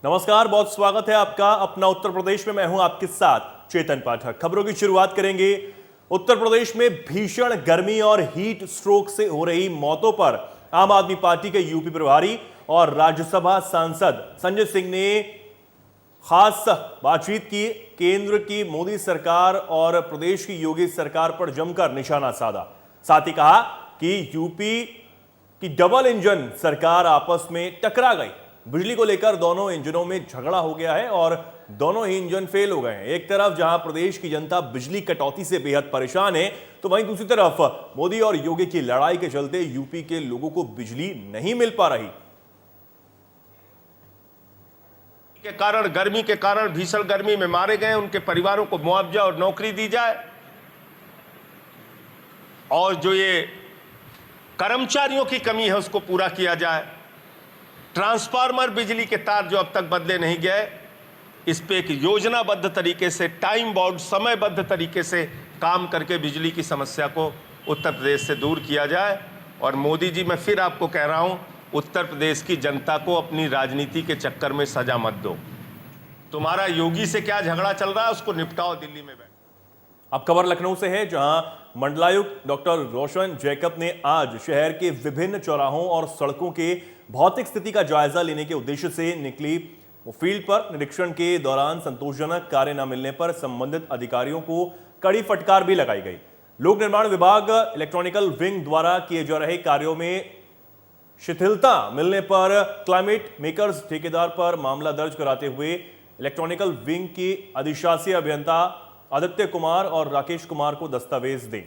नमस्कार, बहुत स्वागत है आपका अपना उत्तर प्रदेश में। मैं हूं आपके साथ चेतन पाठक। खबरों की शुरुआत करेंगे। उत्तर प्रदेश में भीषण गर्मी और हीट स्ट्रोक से हो रही मौतों पर आम आदमी पार्टी के यूपी प्रभारी और राज्यसभा सांसद संजय सिंह ने खास बातचीत की। केंद्र की मोदी सरकार और प्रदेश की योगी सरकार पर जमकर निशाना साधा। साथ ही कहा कि यूपी की डबल इंजन सरकार आपस में टकरा गई। बिजली को लेकर दोनों इंजनों में झगड़ा हो गया है और दोनों ही इंजन फेल हो गए हैं। एक तरफ जहां प्रदेश की जनता बिजली कटौती से बेहद परेशान है, तो वहीं दूसरी तरफ मोदी और योगी की लड़ाई के चलते यूपी के लोगों को बिजली नहीं मिल पा रही। के कारण, गर्मी के कारण भीषण गर्मी में मारे गए उनके परिवारों को मुआवजा और नौकरी दी जाए, और जो ये कर्मचारियों की कमी है उसको पूरा किया जाए। ट्रांसफार्मर, बिजली के तार जो अब तक बदले नहीं गए, इस पे एक योजनाबद्ध तरीके से, टाइम बाउंड, समयबद्ध तरीके से काम करके बिजली की समस्या को उत्तर प्रदेश से दूर किया जाए। और मोदी जी, मैं फिर आपको कह रहा हूं, उत्तर प्रदेश की जनता को अपनी राजनीति के चक्कर में सजा मत दो। तुम्हारा योगी से क्या झगड़ा चल रहा है उसको निपटाओ दिल्ली में बैठ। अब खबर लखनऊ से है, जहां मंडलायुक्त डॉक्टर रोशन जैकब ने आज शहर के विभिन्न चौराहों और सड़कों के भौतिक स्थिति का जायजा लेने के उद्देश्य से निकली फील्ड पर निरीक्षण के दौरान संतोषजनक कार्य न मिलने पर संबंधित अधिकारियों को कड़ी फटकार भी लगाई गई। लोक निर्माण विभाग इलेक्ट्रॉनिकल विंग द्वारा किए जा रहे कार्यों में शिथिलता मिलने पर क्लाइमेट मेकर्स ठेकेदार पर मामला दर्ज कराते हुए इलेक्ट्रॉनिकल विंग के अधिशासी अभियंता आदित्य कुमार और राकेश कुमार को दस्तावेज दें।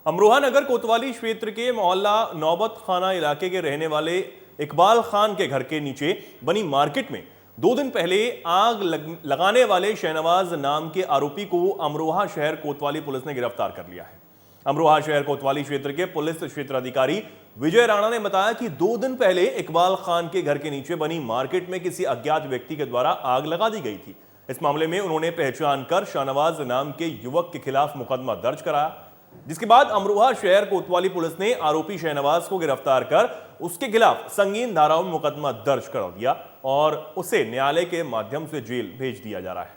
अमरोहा नगर कोतवाली क्षेत्र के मोहल्ला नौबत खाना इलाके के रहने वाले इकबाल खान के घर के नीचे बनी मार्केट में 2 दिन पहले आग लगाने वाले शहनवाज नाम के आरोपी को अमरोहा शहर कोतवाली पुलिस ने गिरफ्तार कर लिया है। अमरोहा शहर कोतवाली क्षेत्र के पुलिस क्षेत्राधिकारी विजय राणा ने बताया कि 2 दिन पहले इकबाल खान के घर के नीचे बनी मार्केट में किसी अज्ञात व्यक्ति के द्वारा आग लगा दी गई थी। इस मामले में उन्होंने पहचान कर शाहनवाज नाम के युवक के खिलाफ मुकदमा दर्ज कराया, जिसके बाद अमरोहा शहर कोतवाली पुलिस ने आरोपी शहनवाज को गिरफ्तार कर उसके खिलाफ संगीन धाराओं में मुकदमा दर्ज कर दिया और उसे न्यायालय के माध्यम से जेल भेज दिया जा रहा है।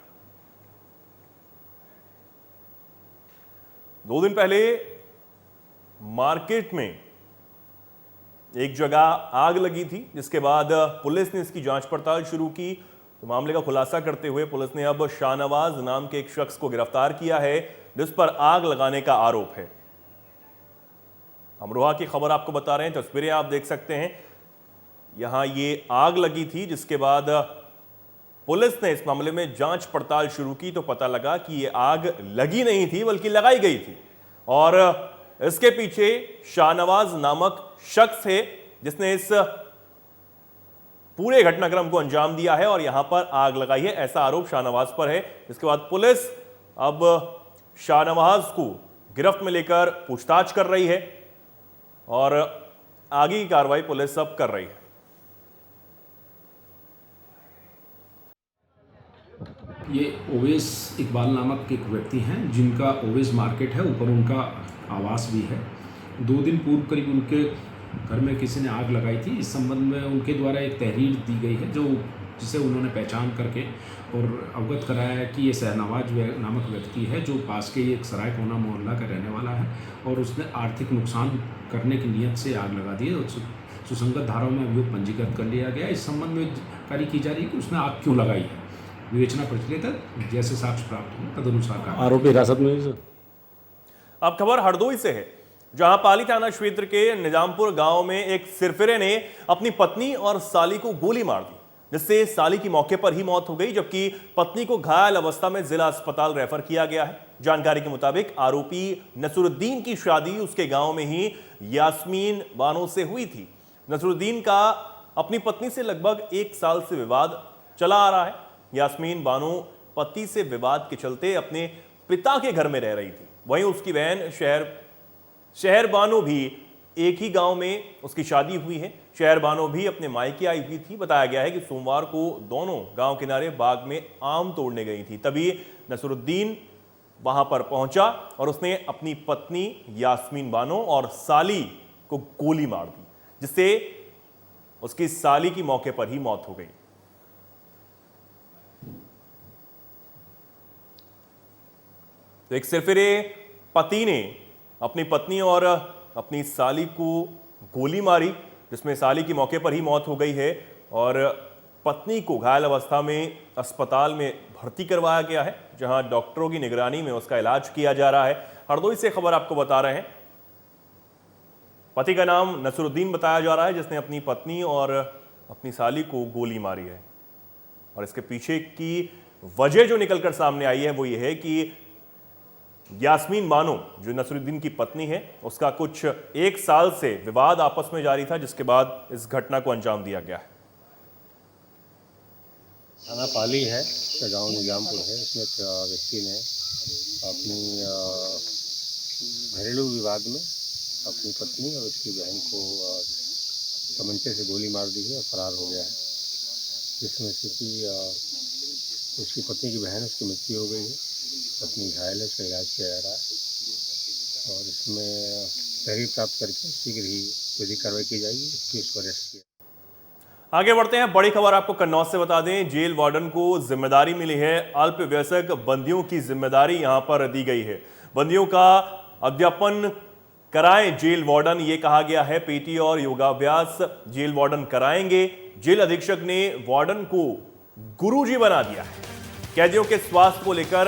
2 दिन पहले मार्केट में एक जगह आग लगी थी, जिसके बाद पुलिस ने इसकी जांच पड़ताल शुरू की। तो मामले का खुलासा करते हुए पुलिस ने अब शाहनवाज नाम के एक शख्स को गिरफ्तार किया है, जिस पर आग लगाने का आरोप है। अमरोहा की खबर आपको बता रहे हैं, तस्वीरें आप देख सकते हैं। यहां ये आग लगी थी, जिसके बाद पुलिस ने इस मामले में जांच पड़ताल शुरू की तो पता लगा कि ये आग लगी नहीं थी बल्कि लगाई गई थी और इसके पीछे शाहनवाज नामक शख्स है जिसने इस पूरे घटनाक्रम को अंजाम दिया है और यहां पर आग लगाई है, ऐसा आरोप शाहनवाज पर है। जिसके बाद पुलिस अब शाहनवाज को गिरफ्त में लेकर पूछताछ कर रही है और आगे की कार्रवाई पुलिस अब कर रही है। ये ओवेस इकबाल नामक एक व्यक्ति हैं जिनका ओवेस मार्केट है, ऊपर उनका आवास भी है। 2 दिन पूर्व करीब उनके घर में किसी ने आग लगाई थी। इस संबंध में उनके द्वारा एक तहरीर दी गई है जिसे उन्होंने पहचान करके और अवगत कराया है कि ये शहनवाज नामक व्यक्ति है जो पास के एक सराय कोना मोहल्ला का रहने वाला है और उसने आर्थिक नुकसान करने की नीयत से आग लगा दी है और सुसंगत धाराओं में अभियोग पंजीकृत कर लिया गया। इस संबंध में जानकारी की जा रही है कि उसने आग क्यों लगाई है। विवेचना प्रचलित है, जैसे साक्ष्य प्राप्त हो तदनुसार आरोपी हिरासत में है। अब खबर हरदोई से है, जहां पाली थाना क्षेत्र के निजामपुर गांव में एक सिरफिरे ने अपनी पत्नी और साली को गोली मार दी, जिससे साली की मौके पर ही मौत हो गई, जबकि पत्नी को घायल अवस्था में जिला अस्पताल रेफर किया गया है। जानकारी के मुताबिक आरोपी नसरुद्दीन की शादी उसके गांव में ही यास्मीन बानो से हुई थी। नसरुद्दीन का अपनी पत्नी से लगभग 1 साल से विवाद चला आ रहा है। यास्मीन बानो पति से विवाद के चलते अपने पिता के घर में रह रही थी। वहीं उसकी बहन शहर बानो भी एक ही गांव में उसकी शादी हुई है। शहर बानो भी अपने मायके आई हुई थी। बताया गया है कि सोमवार को दोनों गांव किनारे बाग में आम तोड़ने गई थी, तभी नसरुद्दीन वहां पर पहुंचा और उसने अपनी पत्नी यास्मीन बानो और साली को गोली मार दी, जिससे उसकी साली की मौके पर ही मौत हो गई। तो एक सिरफिरे पति ने अपनी पत्नी और अपनी साली को गोली मारी, जिसमें साली की मौके पर ही मौत हो गई है और पत्नी को घायल अवस्था में अस्पताल में भर्ती करवाया गया है, जहां डॉक्टरों की निगरानी में उसका इलाज किया जा रहा है। हरदोई से खबर आपको बता रहे हैं। पति का नाम नसरुद्दीन बताया जा रहा है, जिसने अपनी पत्नी और अपनी साली को गोली मारी है। और इसके पीछे की वजह जो निकलकर सामने आई है वो ये है कि यास्मीन बानो जो नसरुद्दीन की पत्नी है, उसका कुछ 1 साल से विवाद आपस में जारी था, जिसके बाद इस घटना को अंजाम दिया गया है। थाना पाली है, गांव निजामपुर है। इसमें एक व्यक्ति ने अपनी घरेलू विवाद में अपनी पत्नी और उसकी बहन को तमंचे से गोली मार दी है और फरार हो गया है, जिसमें से कि उसकी पत्नी की बहन, उसकी मृत्यु हो गई है, पत्नी घायल है, उसका इलाज किया जा रहा है। और इसमें तहरीर प्राप्त करके शीघ्र ही विधिक कार्रवाई की जाएगी, इसकी उसको अरेस्ट किया। आगे बढ़ते हैं। बड़ी खबर आपको कन्नौज से बता दें। जेल वार्डन को जिम्मेदारी मिली है। अल्पवयस्क बंदियों की जिम्मेदारी यहां पर दी गई है। बंदियों का अध्यापन कराएं जेल वार्डन, ये कहा गया है। पीटी और योगाभ्यास जेल वार्डन कराएंगे। जेल अधीक्षक ने वार्डन को गुरुजी बना दिया है। कैदियों के स्वास्थ्य को लेकर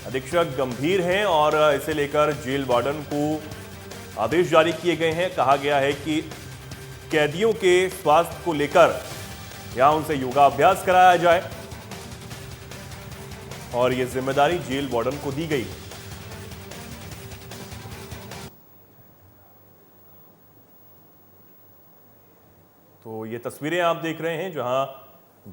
अधीक्षक गंभीर हैं और इसे लेकर जेल वार्डन को आदेश जारी किए गए हैं। कहा गया है कि कैदियों के स्वास्थ्य को लेकर यहां उनसे योगाभ्यास कराया जाए और यह जिम्मेदारी जेल वार्डन को दी गई है। तो ये तस्वीरें आप देख रहे हैं जहां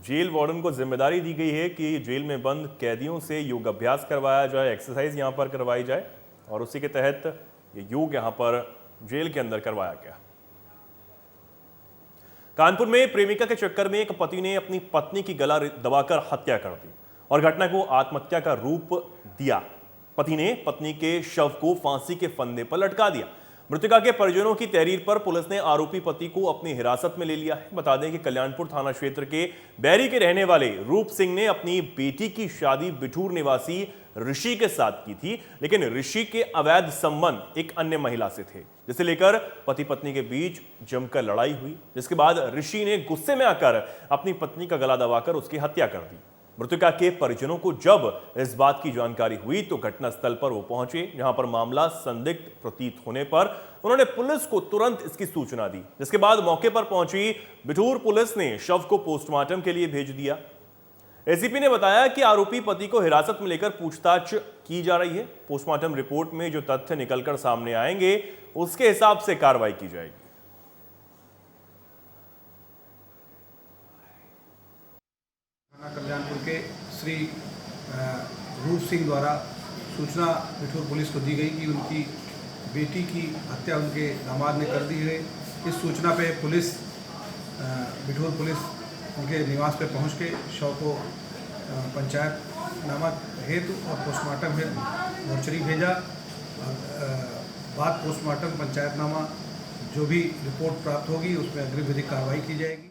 जेल वार्डन को जिम्मेदारी दी गई है कि जेल में बंद कैदियों से योगाभ्यास करवाया जाए, एक्सरसाइज यहां पर करवाई जाए और उसी के तहत ये योग यहां पर जेल के अंदर करवाया गया। कानपुर में प्रेमिका के चक्कर में एक पति ने अपनी पत्नी की गला दबाकर हत्या कर दी और घटना को आत्महत्या का रूप दिया। पति ने पत्नी के शव को फांसी के फंदे पर लटका दिया। मृतका के परिजनों की तहरीर पर पुलिस ने आरोपी पति को अपनी हिरासत में ले लिया है। बता दें कि कल्याणपुर थाना क्षेत्र के बैरी के रहने वाले रूप सिंह ने अपनी बेटी की शादी बिठूर निवासी ऋषि के साथ की थी, लेकिन ऋषि के अवैध संबंध एक अन्य महिला से थे, जिसे लेकर पति पत्नी के बीच जमकर लड़ाई हुई, जिसके बाद ऋषि ने गुस्से में आकर अपनी पत्नी का गला दबाकर उसकी हत्या कर दी। मृतका के परिजनों को जब इस बात की जानकारी हुई तो घटनास्थल पर वो पहुंचे, जहां पर मामला संदिग्ध प्रतीत होने पर उन्होंने पुलिस को तुरंत इसकी सूचना दी, जिसके बाद मौके पर पहुंची बिठूर पुलिस ने शव को पोस्टमार्टम के लिए भेज दिया। एसीपी ने बताया कि आरोपी पति को हिरासत में लेकर पूछताछ की जा रही है। पोस्टमार्टम रिपोर्ट में जो तथ्य निकलकर सामने आएंगे उसके हिसाब से कार्रवाई की जाएगी। कल्याणपुर के श्री रूप सिंह द्वारा सूचना बिठूर पुलिस को दी गई कि उनकी बेटी की हत्या उनके दामाद ने कर दी है। इस सूचना पे पुलिस बिठूर पुलिस उनके निवास पे पहुंच के शव को पंचायतनामा हेतु और पोस्टमार्टम हेतु मोर्चरी भेजा। बाद पोस्टमार्टम पंचायतनामा जो भी रिपोर्ट प्राप्त होगी उसमें अग्रिम विधिक कार्रवाई की जाएगी।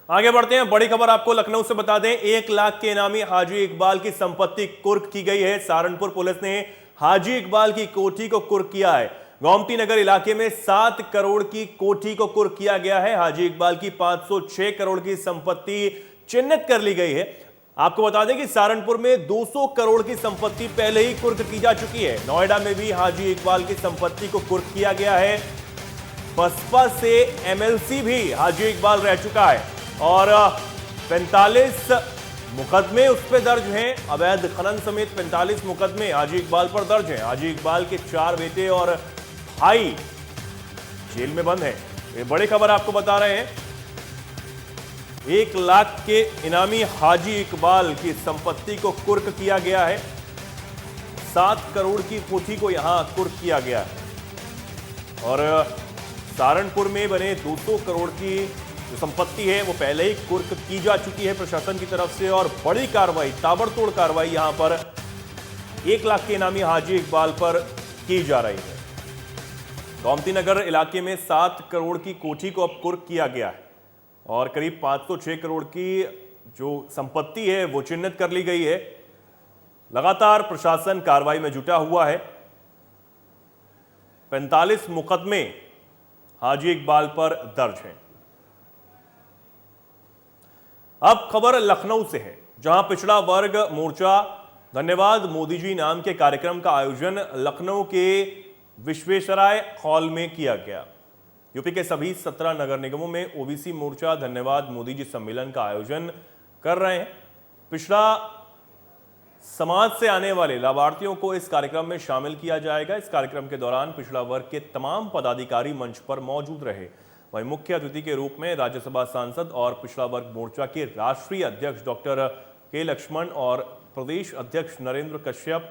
आगे बढ़ते हैं। बड़ी खबर आपको लखनऊ से बता दें। 1 लाख के इनामी हाजी इकबाल की संपत्ति कुर्क की गई है। सहारनपुर पुलिस ने हाजी इकबाल की कोठी को कुर्क किया है। गोमती नगर इलाके में 7 करोड़ की कोठी को कुर्क किया गया है। हाजी इकबाल की 506 करोड़ की संपत्ति चिन्हित कर ली गई है। आपको बता दें कि सहारनपुर में 200 करोड़ की संपत्ति पहले ही कुर्क की जा चुकी है। नोएडा में भी हाजी इकबाल की संपत्ति को कुर्क किया गया है। बसपा से एमएलसी भी हाजी इकबाल रह चुका है और 45 मुकदमे उस पर दर्ज हैं। अवैध खनन समेत 45 मुकदमे हाजी इकबाल पर दर्ज हैं। हाजी इकबाल के 4 बेटे और भाई जेल में बंद हैं। ये बड़ी खबर आपको बता रहे हैं। 1 लाख के इनामी हाजी इकबाल की संपत्ति को कुर्क किया गया है। 7 करोड़ की कोठी को यहां कुर्क किया गया है और सहारनपुर में बने 200 करोड़ की जो संपत्ति है वो पहले ही कुर्क की जा चुकी है प्रशासन की तरफ से, और बड़ी कार्रवाई, ताबड़तोड़ कार्रवाई यहां पर 1 लाख के इनामी हाजी इकबाल पर की जा रही है। गोमती नगर इलाके में 7 करोड़ की कोठी को अब कुर्क किया गया है और करीब 506 करोड़ की जो संपत्ति है वो चिन्हित कर ली गई है। लगातार प्रशासन कार्रवाई में जुटा हुआ है। 45 मुकदमे हाजी इकबाल पर दर्ज हैं। अब खबर लखनऊ से है, जहां पिछड़ा वर्ग मोर्चा धन्यवाद मोदी जी नाम के कार्यक्रम का आयोजन लखनऊ के विश्वेश्वराय हॉल में किया गया। यूपी के सभी 17 नगर निगमों में ओबीसी मोर्चा धन्यवाद मोदी जी सम्मेलन का आयोजन कर रहे हैं। पिछड़ा समाज से आने वाले लाभार्थियों को इस कार्यक्रम में शामिल किया जाएगा। इस कार्यक्रम के दौरान पिछड़ा वर्ग के तमाम पदाधिकारी मंच पर मौजूद रहे। वहीं मुख्य अतिथि के रूप में राज्यसभा सांसद और पिछड़ा वर्ग मोर्चा के राष्ट्रीय अध्यक्ष डॉक्टर के लक्ष्मण और प्रदेश अध्यक्ष नरेंद्र कश्यप,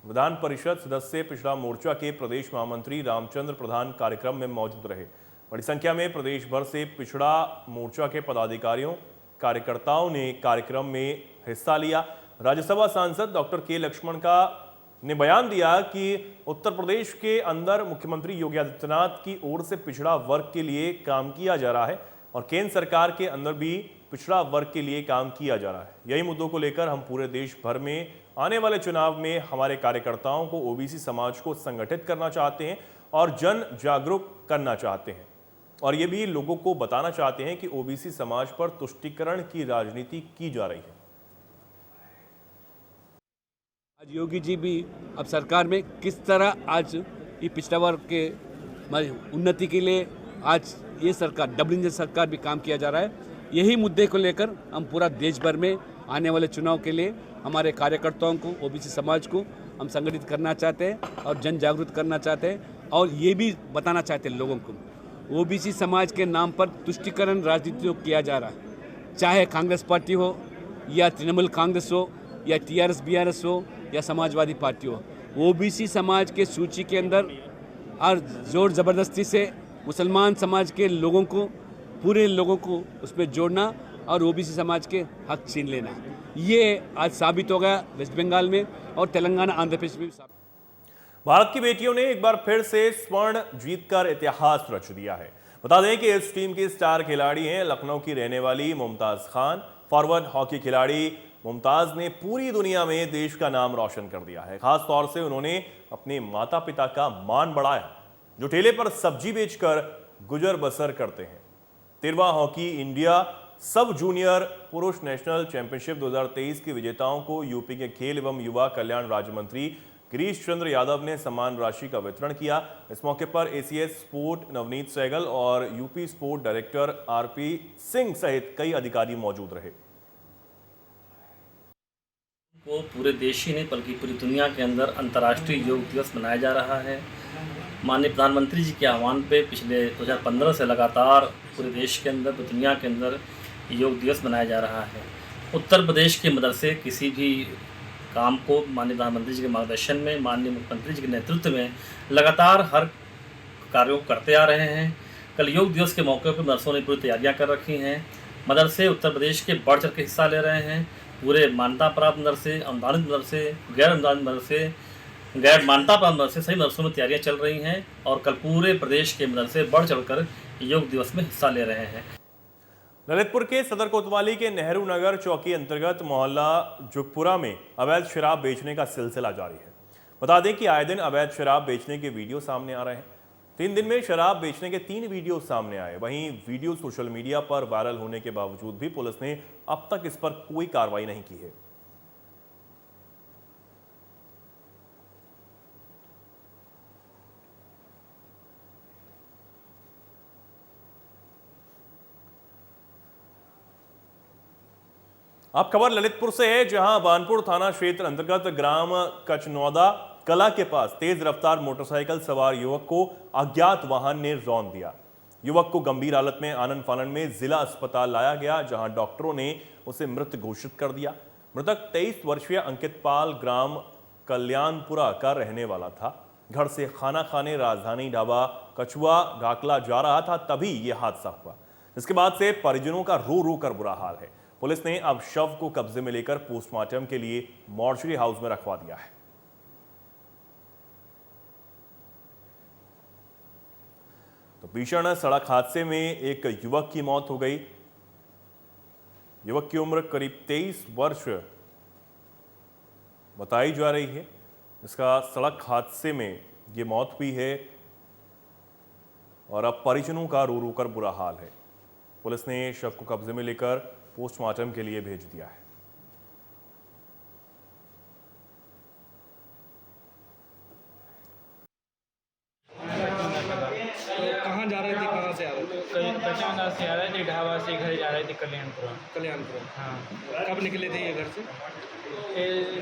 विधान परिषद सदस्य पिछड़ा मोर्चा के प्रदेश महामंत्री रामचंद्र प्रधान कार्यक्रम में मौजूद रहे। बड़ी संख्या में प्रदेश भर से पिछड़ा मोर्चा के पदाधिकारियों, कार्यकर्ताओं ने कार्यक्रम में हिस्सा लिया। राज्यसभा सांसद डॉक्टर के लक्ष्मण ने बयान दिया कि उत्तर प्रदेश के अंदर मुख्यमंत्री योगी आदित्यनाथ की ओर से पिछड़ा वर्ग के लिए काम किया जा रहा है और केंद्र सरकार के अंदर भी पिछड़ा वर्ग के लिए काम किया जा रहा है। यही मुद्दों को लेकर हम पूरे देश भर में आने वाले चुनाव में हमारे कार्यकर्ताओं को ओबीसी समाज को संगठित करना चाहते हैं और जन जागरूक करना चाहते हैं, और ये भी लोगों को बताना चाहते हैं कि ओबीसी समाज पर तुष्टीकरण की राजनीति की जा रही है। आज योगी जी भी अब सरकार में किस तरह आज ये पिछड़ा वर्ग के उन्नति के लिए आज ये सरकार, डबल इंजन सरकार भी काम किया जा रहा है। यही मुद्दे को लेकर हम पूरा देश भर में आने वाले चुनाव के लिए हमारे कार्यकर्ताओं को, ओबीसी समाज को हम संगठित करना चाहते हैं और जन जागरूक करना चाहते हैं, और ये भी बताना चाहते हैं लोगों को ओबीसी समाज के नाम पर तुष्टीकरण राजनीति किया जा रहा है। चाहे कांग्रेस पार्टी हो या तृणमूल कांग्रेस हो या टीआरएस बीआरएस हो या समाजवादी पार्टी हो, ओबीसी समाज के सूची के अंदर और जोर ज़बरदस्ती से मुसलमान समाज के लोगों को, पूरे लोगों को उसमें जोड़ना और ओबीसी समाज के हक छीन लेना, ये आज साबित हो गया वेस्ट बंगाल में और तेलंगाना, आंध्र प्रदेश में भी साबित। भारत की बेटियों ने एक बार फिर से स्वर्ण जीतकर इतिहास रच दिया है। बता दें कि इस टीम की स्टार खिलाड़ी हैं लखनऊ की रहने वाली मुमताज खान। फॉरवर्ड हॉकी खिलाड़ी मुमताज ने पूरी दुनिया में देश का नाम रोशन कर दिया है। खास तौर से उन्होंने अपने माता पिता का मान बढ़ाया, जो ठेले पर सब्जी बेचकर गुजर बसर करते हैं। 13वां हॉकी इंडिया सब जूनियर पुरुष नेशनल चैंपियनशिप 2023 के विजेताओं को यूपी के खेल एवं युवा कल्याण राज्य मंत्री गिरीश चंद्र यादव ने सम्मान राशि का वितरण किया। इस मौके पर एसीएस स्पोर्ट नवनीत सहगल और UP sport director RP Singh सहित कई अधिकारी मौजूद रहे। वो पूरे देश ही नहीं बल्कि पूरी दुनिया के अंदर अंतर्राष्ट्रीय योग दिवस मनाया जा रहा है। माननीय प्रधानमंत्री जी के आह्वान पे पिछले 2015 से लगातार पूरे देश के अंदर, पूरी दुनिया के अंदर योग दिवस मनाया जा रहा है। उत्तर प्रदेश के मदरसे किसी भी काम को माननीय प्रधानमंत्री जी के मार्गदर्शन में, माननीय मुख्यमंत्री जी के नेतृत्व में लगातार हर कार्यों को करते आ रहे हैं। कल योग दिवस के मौके पर मदरसों ने पूरी तैयारियां कर रखी हैं। मदरसे उत्तर प्रदेश के बढ़ चढ़ के हिस्सा ले रहे हैं। पूरे मान्यता प्राप्त मदरसे, अनुदानित मदरसे, गैर अनुदानित मदरसे, गैर मान्यता प्राप्त मदरसे, सही मदरसों में तैयारियां चल रही हैं और कल पूरे प्रदेश के मदरसे बढ़ चढ़कर योग दिवस में हिस्सा ले रहे हैं। ललितपुर के सदर कोतवाली के नेहरू नगर चौकी अंतर्गत मोहल्ला जुगपुरा में अवैध शराब बेचने का सिलसिला जारी है। बता दें कि आए दिन अवैध शराब बेचने के वीडियो सामने आ रहे हैं। 3 दिन में शराब बेचने के 3 वीडियो सामने आए। वहीं वीडियो सोशल मीडिया पर वायरल होने के बावजूद भी पुलिस ने अब तक इस पर कोई कार्रवाई नहीं की है। अब खबर ललितपुर से है, जहां बानपुर थाना क्षेत्र अंतर्गत ग्राम कचनौदा कला के पास तेज रफ्तार मोटरसाइकिल सवार युवक को अज्ञात वाहन ने रौंद दिया। युवक को गंभीर हालत में आनन फानन में जिला अस्पताल लाया गया, जहां डॉक्टरों ने उसे मृत घोषित कर दिया। मृतक 23 वर्षीय अंकित पाल ग्राम कल्याणपुरा का रहने वाला था। घर से खाना खाने राजधानी ढाबा कछुआ डाकला जा रहा था, तभी यह हादसा हुआ। इसके बाद से परिजनों का रो रो कर बुरा हाल है। पुलिस ने अब शव को कब्जे में लेकर पोस्टमार्टम के लिए मॉर्चरी हाउस में रखवा दिया है। तो भीषण सड़क हादसे में एक युवक की मौत हो गई। युवक की उम्र करीब 23 वर्ष बताई जा रही है। इसका सड़क हादसे में ये मौत हुई है और अब परिजनों का रो रो कर बुरा हाल है। पुलिस ने शव को कब्जे में लेकर पोस्टमार्टम के लिए भेज दिया है। कहाँ जा रहे थे, कहाँ से आ रहे थे? बचाना से आ रहे थे, ढाबा से घर जा रहे थे कल्याणपुर। कल्याणपुर। हाँ, कब निकले थे ये घर से?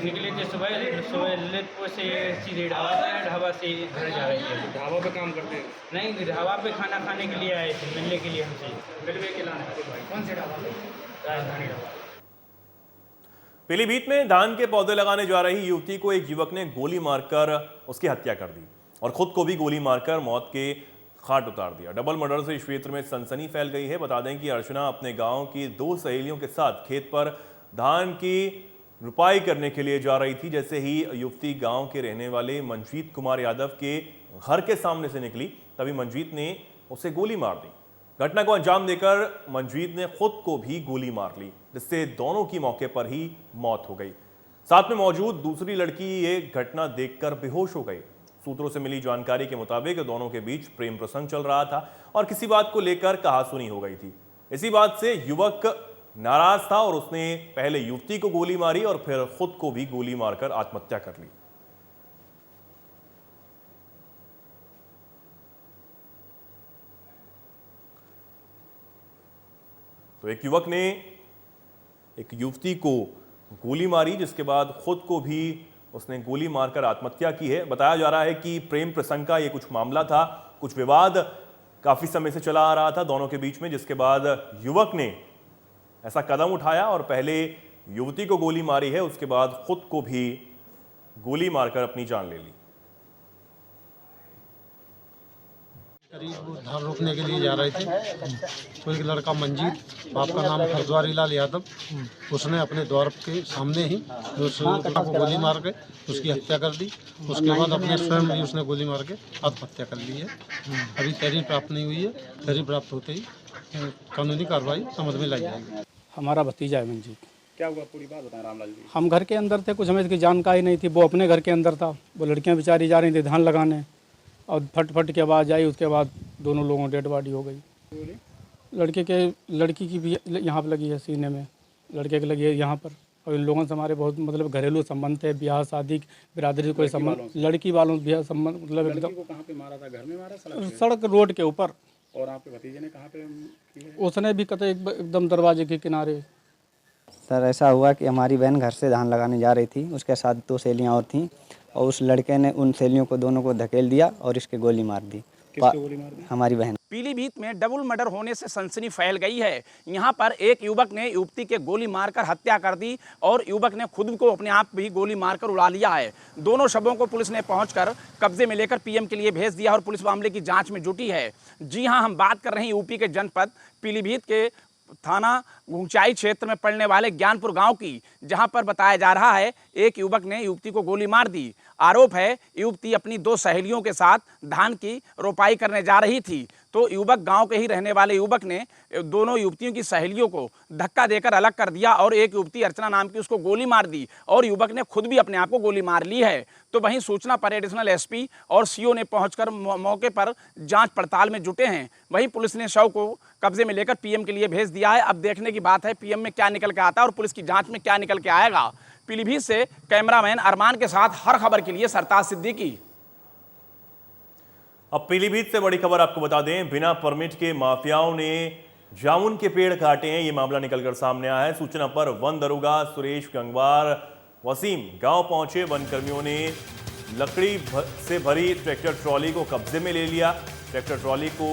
निकले थे सुबह ललितपुर से सीधे ढाबा से घर जा रहे थे। ढाबा पे काम करते हैं? नहीं, ढाबा पे खाना खाने के लिए आए थे, मिलने के लिए हमसे। मिलवे के लाने थे भाई। कौन से ढाबा पे? राजधानी ढाबा। पीलीभीत में धान के पौधे लगाने जा रही युवती को एक युवक ने गोली मारकर उसकी हत्या कर दी और खुद को भी गोली मारकर मौत के घाट उतार दिया। डबल मर्डर से इस क्षेत्र में सनसनी फैल गई है। बता दें कि अर्चना अपने गांव की 2 सहेलियों के साथ खेत पर धान की रुपाई करने के लिए जा रही थी। जैसे ही युवती गांव के रहने वाले मंजीत कुमार यादव के घर के सामने से निकली, तभी मंजीत ने उसे गोली मार दी। घटना को अंजाम देकर मंजीत ने खुद को भी गोली मार ली, जिससे दोनों की मौके पर ही मौत हो गई। साथ में मौजूद दूसरी लड़की ये घटना देखकर बेहोश हो गई। सूत्रों से मिली जानकारी के मुताबिक दोनों के बीच प्रेम प्रसंग चल रहा था और किसी बात को लेकर कहासुनी हो गई थी। इसी बात से युवक नाराज था और उसने पहले युवती को गोली मारी और फिर खुद को भी गोली मारकर आत्महत्या कर ली। तो एक युवक ने एक युवती को गोली मारी, जिसके बाद खुद को भी उसने गोली मारकर आत्महत्या की है। बताया जा रहा है कि प्रेम प्रसंग का ये कुछ मामला था, कुछ विवाद काफी समय से चला आ रहा था दोनों के बीच में, जिसके बाद युवक ने ऐसा कदम उठाया और पहले युवती को गोली मारी है, उसके बाद खुद को भी गोली मारकर अपनी जान ले ली। करीब धान रोपने के लिए जा रहे थे तो एक लड़का मंजीत, बाप का नाम फरजवारी लाल यादव, उसने अपने द्वार के सामने ही उस लड़का को गोली मार के उसकी हत्या कर दी। उसके बाद अपने स्वयं भी उसने गोली मार के आत्महत्या कर ली है। अभी तहरीर प्राप्त नहीं हुई है, तहरीर प्राप्त होते ही कानूनी कार्रवाई समझ में लाई जाएगी। हमारा भतीजा है मंजीत। क्या हुआ, पूरी बात बताएं रामलाल जी। हम घर के अंदर थे, कुछ हमें इसकी जानकारी नहीं थी। वो अपने घर के अंदर था, वो लड़कियां बेचारी जा रही थी धान लगाने और फट की आवाज़ आई। उसके बाद दोनों लोगों डेड बॉडी हो गई। लड़की की भी यहाँ पर लगी है सीने में, लड़के की लगी है यहाँ पर। और इन लोगों से हमारे बहुत मतलब घरेलू संबंध थे, ब्याह शादी बिरादरी से कोई संबंध, लड़की वालों से ब्याह संबंध मतलब एकदम। कहाँ पे मारा था, घर में मारा? सड़क रोड के ऊपर। और आपके भतीजे ने कहाँ पे की है? उसने भी कतई एकदम दरवाजे के किनारे। सर ऐसा हुआ कि हमारी बहन घर से धान लगाने जा रही थी, उसके साथ 2 सहेलियाँ और थीं और उस लड़के ने उन सहेलियों को दोनों को धकेल दिया और इसके गोली मार दी। किसको गोली मार दी? हमारी बहन। पीलीभीत में डबल मर्डर होने से सनसनी फैल गई है। यहाँ पर एक युवक ने युवती के गोली मारकर हत्या कर दी और युवक ने खुद को अपने आप भी गोली मारकर उड़ा लिया है। दोनों शवों को पुलिस ने पहुंचकर कब्जे में लेकर पीएम के लिए भेज दिया और पुलिस मामले की जांच में जुटी है। जी हां, हम बात कर रहे हैं यूपी के जनपद पीलीभीत के थाना घुंचाई क्षेत्र में पड़ने वाले ज्ञानपुर गांव की, जहां पर बताया जा रहा है एक युवक ने युवती को गोली मार दी। आरोप है युवती अपनी 2 सहेलियों के साथ धान की रोपाई करने जा रही थी, तो युवक गांव के ही रहने वाले युवक ने दोनों युवतियों की सहेलियों को धक्का देकर अलग कर दिया और एक युवती अर्चना नाम की उसको गोली मार दी और युवक ने खुद भी अपने आप को गोली मार ली है। तो वहीं सूचना पर एडिशनल एसपी और सीओ ने पहुंचकर मौके पर जांच पड़ताल में जुटे हैं। वहीं पुलिस ने शव को कब्जे में लेकर पीएम के लिए भेज दिया है। अब देखने की बात है पीएम में क्या निकल के आता है और पुलिस की जांच में क्या निकल के आएगा। पीलीभीत से कैमरामैन अरमान के साथ हर खबर के लिए सरताज सिद्दीकी। अब पीलीभीत से बड़ी खबर आपको बता दें, बिना परमिट के माफियाओं ने जामुन के पेड़ काटे हैं। ये मामला निकलकर सामने आया है। सूचना पर वन दरोगा सुरेश गंगवार वसीम गांव पहुंचे। वन कर्मियों ने लकड़ी से भरी ट्रैक्टर ट्रॉली को कब्जे में ले लिया। ट्रैक्टर ट्रॉली को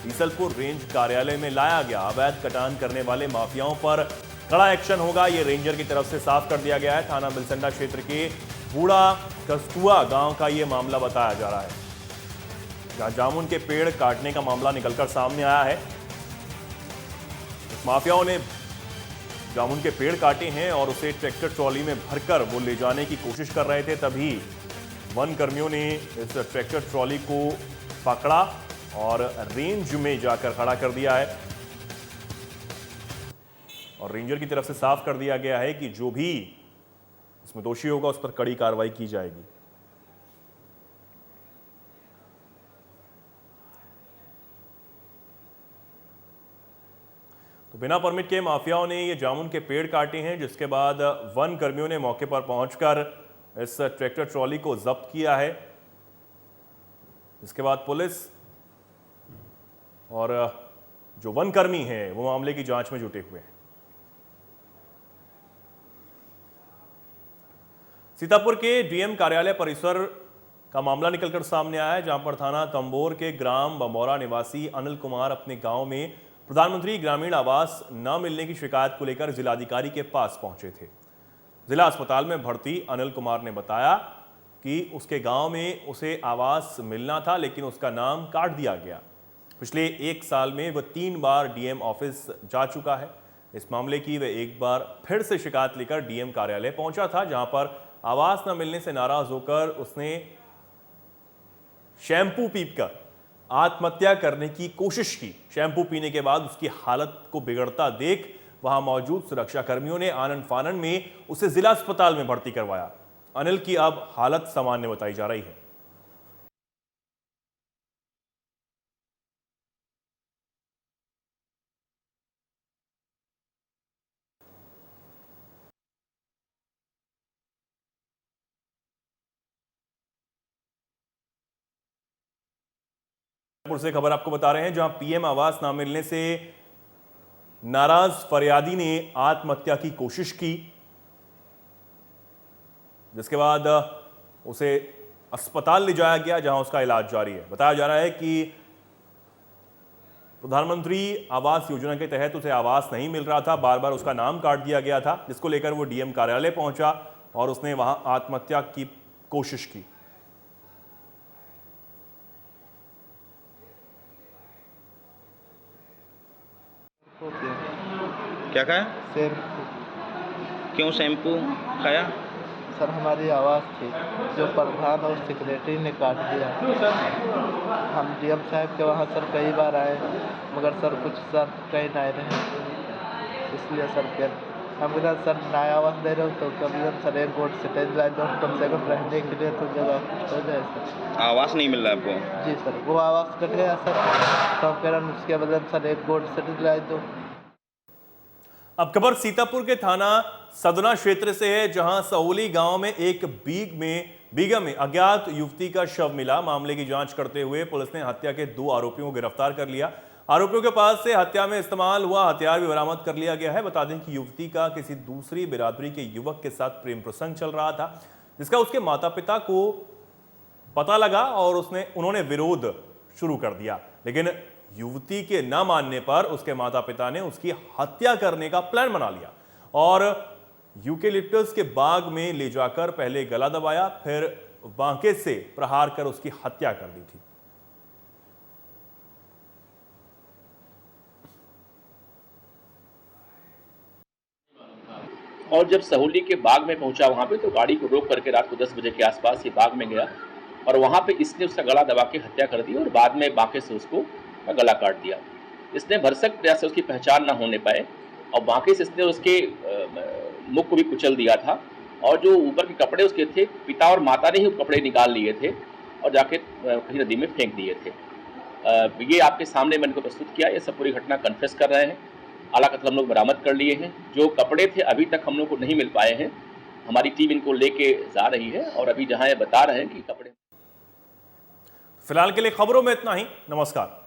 ईसलपुर रेंज कार्यालय में लाया गया। अवैध कटान करने वाले माफियाओं पर कड़ा एक्शन होगा, ये रेंजर की तरफ से साफ कर दिया गया है। थाना बिलसंडा क्षेत्र के बूढ़ा कस्तुआ गांव का ये मामला बताया जा रहा है, जहां जामुन के पेड़ काटने का मामला निकलकर सामने आया है। माफियाओं ने जामुन के पेड़ काटे हैं और उसे ट्रैक्टर ट्रॉली में भरकर वो ले जाने की कोशिश कर रहे थे। तभी वन कर्मियों ने इस ट्रैक्टर ट्रॉली को पकड़ा और रेंज में जाकर खड़ा कर दिया है और रेंजर की तरफ से साफ कर दिया गया है कि जो भी इसमें दोषी होगा उस पर कड़ी कार्रवाई की जाएगी। तो बिना परमिट के माफियाओं ने ये जामुन के पेड़ काटे हैं, जिसके बाद वन कर्मियों ने मौके पर पहुंचकर इस ट्रैक्टर ट्रॉली को जब्त किया है। इसके बाद पुलिस और जो वन कर्मी हैं वो मामले की जांच में जुटे हुए हैं। सीतापुर के डीएम कार्यालय परिसर का मामला निकलकर सामने आया है, जहां पर थाना तंबोर के ग्राम बमौरा निवासी अनिल कुमार अपने गांव में प्रधानमंत्री ग्रामीण आवास न मिलने की शिकायत को लेकर जिलाधिकारी के पास पहुंचे थे। जिला अस्पताल में भर्ती अनिल कुमार ने बताया कि उसके गांव में उसे आवास मिलना था, लेकिन उसका नाम काट दिया गया। पिछले 1 साल में वह 3 बार डीएम ऑफिस जा चुका है। इस मामले की वह एक बार फिर से शिकायत लेकर डीएम कार्यालय पहुंचा था, जहां पर आवास न मिलने से नाराज होकर उसने शैम्पू पीकर आत्महत्या करने की कोशिश की। शैम्पू पीने के बाद उसकी हालत को बिगड़ता देख वहां मौजूद सुरक्षा कर्मियों ने आनन फानन में उसे जिला अस्पताल में भर्ती करवाया। अनिल की अब हालत सामान्य बताई जा रही है। से खबर आपको बता रहे हैं, जहां पीएम आवास ना मिलने से नाराज फरियादी ने आत्महत्या की कोशिश की, जिसके बाद उसे अस्पताल ले जाया गया, जहां उसका इलाज जारी है। बताया जा रहा है कि प्रधानमंत्री आवास योजना के तहत उसे आवास नहीं मिल रहा था, बार बार उसका नाम काट दिया गया था, जिसको लेकर वो डीएम कार्यालय पहुंचा और उसने वहां आत्महत्या की कोशिश की। क्या खाया? शैम्पू। क्यों शैम्पू खाया? सर हमारी आवाज़ थी जो प्रधान और सेक्रेटरी ने काट दिया। हम डीएम साहब के वहाँ सर कई बार आए, मगर सर कुछ सर कहीं नहीं रहे, इसलिए सर फिर हम इधर सर नया आवास दे रहे हो तो कभी सर एक गोट से लाई दो, कम से कम रहने के लिए तो जगह हो जाए सर। आवास नहीं मिल रहा आपको? जी सर, वो आवास कट गया सर, तो फिर उसके बदले सर एक गोट से लाई दो। अब खबर सीतापुर के थाना सदना क्षेत्र से है, जहां सहोली गांव में एक बीघा में अज्ञात युवती का शव मिला। मामले की जांच करते हुए पुलिस ने हत्या के 2 आरोपियों को गिरफ्तार कर लिया। आरोपियों के पास से हत्या में इस्तेमाल हुआ हथियार भी बरामद कर लिया गया है। बता दें कि युवती का किसी दूसरी बिरादरी के युवक के साथ प्रेम प्रसंग चल रहा था, जिसका उसके माता पिता को पता लगा और उन्होंने विरोध शुरू कर दिया, लेकिन युवती के न मानने पर उसके माता पिता ने उसकी हत्या करने का प्लान बना लिया और यूकेलिप्टस के बाग में ले जाकर पहले गला दबाया, फिर बांके से प्रहार कर उसकी हत्या कर दी थी। और जब सहोली के बाग में पहुंचा वहां पे, तो गाड़ी को रोक करके रात को 10 बजे के आसपास ये बाग में गया और वहां पे इसने उसका गला दबा के हत्या कर दी और बाद में बांके से उसको गला काट दिया। इसने भरसक प्रयास से उसकी पहचान ना होने पाए और बांके से इसने उसके मुख को भी कुचल दिया था और जो ऊपर के कपड़े उसके थे, पिता और माता ने ही कपड़े निकाल लिए थे और जाके कहीं नदी में फेंक दिए थे। ये आपके सामने मैंने को प्रस्तुत किया। ये सब पूरी घटना कन्फेस कर रहे हैं। आला कत्ल हम लोग बरामद कर लिए हैं। जो कपड़े थे अभी तक हम लोग को नहीं मिल पाए हैं। हमारी टीम इनको लेके जा रही है और अभी जहां ये बता रहे हैं कि कपड़े। फिलहाल के लिए खबरों में इतना ही। नमस्कार।